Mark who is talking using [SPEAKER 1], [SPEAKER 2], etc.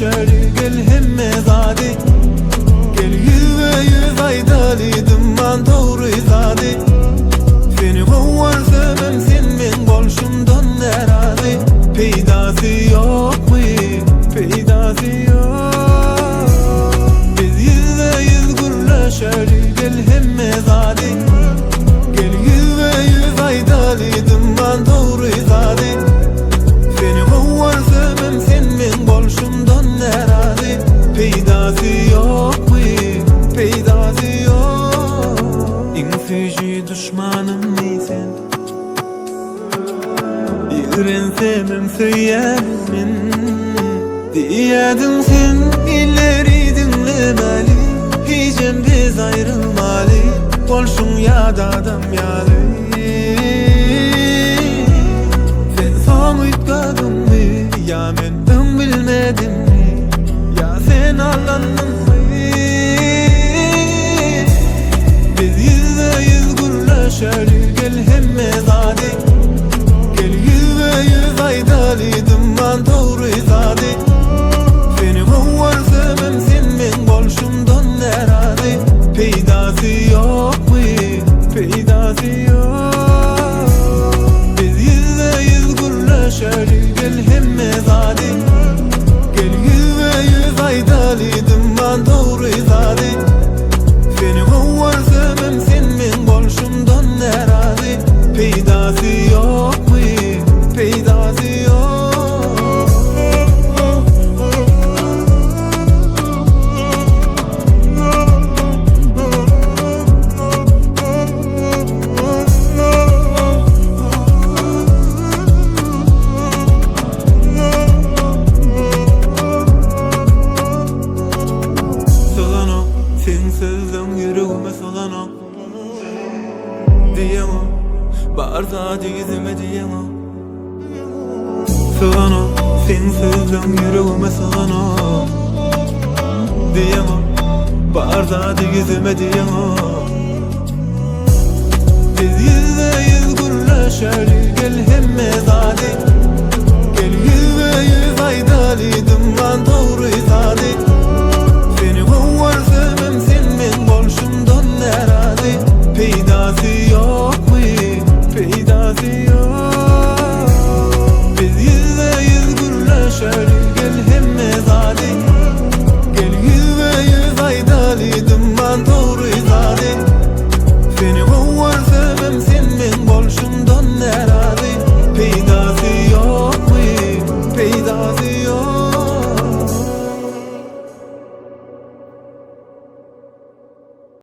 [SPEAKER 1] gülleşeri gel hemme zadi. Gel yüz ve yüz aydalıydım ben doğru zadi. Seni kovarsam sen men bolşumdan nerazi. Peydası yok mu? Peydası yok. Biz yüz ve yüz gülleşeri gel hemme zadi. Gel yüz ve yüz aydalıydım ben doğru zadi. Seni kovarsam sen men bolşumdan nerazi. Peydası yok mu? Peydası yok. En feci düşmanım neysen? Yürensemem söylemin diyedin sen illeri dinlemeli. Hicem biz ayrılmalı. Bolşun ya da adam yalı. Sen son ütgadın mı? Ya men ön bilmedim mi? Ya sen allandın mı? Biz yüzde yüz gülleşeri gel hemme zadi. Gel yüz ve yüz aydalıydım ben doğru zadi. Seni kovarsam sen men bolşumdan nerazi. Peydası yok mu? Peydası yok. Biz yüzde yüz gülleşeri gel hemme zadi. Gel yüz ve yüz aydalıydım ben doğru zadi. Seni kovarsam sen men bolşumdan nerazi. Peydası yok mu? Peydası yok. Solano, sen sözden yüreğime solano. Diyemem, bağırsa yüzüme diyemem. Solano, sen sözden yüreğime solano. Diyemem, bağırsa yüzüme diyemem. Biz yüzde yüz gülleşeri gel hemme zadi. Gel yüz ve yüz aydalıydım